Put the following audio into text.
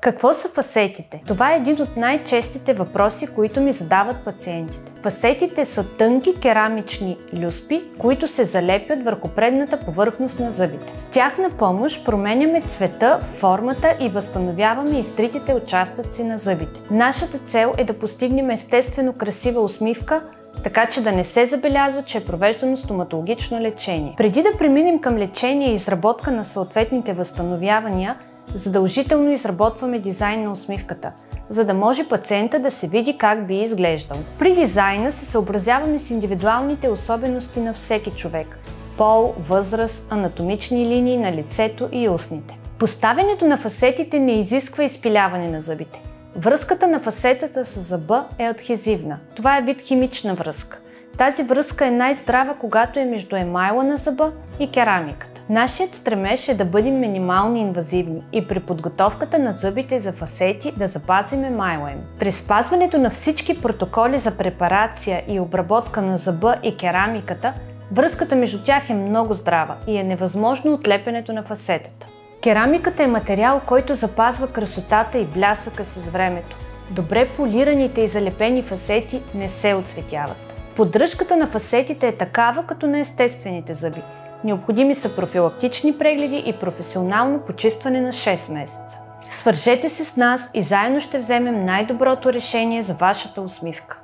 Какво са фасетите? Това е един от най-честите въпроси, които ми задават пациентите. Фасетите са тънки керамични люспи, които се залепят върху предната повърхност на зъбите. С тяхна помощ променяме цвета, формата и възстановяваме изтритите участъци на зъбите. Нашата цел е да постигнем естествено красива усмивка, така че да не се забелязва, че е провеждано стоматологично лечение. Преди да преминем към лечение и изработка на съответните възстановявания, задължително изработваме дизайн на усмивката, за да може пациента да се види как би изглеждал. При дизайна се съобразяваме с индивидуалните особености на всеки човек – пол, възраст, анатомични линии на лицето и устните. Поставянето на фасетите не изисква изпиляване на зъбите. Връзката на фасетата с зъба е адхезивна. Това е вид химична връзка. Тази връзка е най-здрава, когато е между емайла на зъба и керамиката. Нашият стремеж е да бъдем минимално инвазивни и при подготовката на зъбите за фасети да запазим емайла им. При спазването на всички протоколи за препарация и обработка на зъба и керамиката, връзката между тях е много здрава и е невъзможно отлепянето на фасетата. Керамиката е материал, който запазва красотата и блясъка си с времето. Добре полираните и залепени фасети не се оцветяват. Поддръжката на фасетите е такава като на естествените зъби. Необходими са профилактични прегледи и професионално почистване на 6 месеца. Свържете се с нас и заедно ще вземем най-доброто решение за вашата усмивка.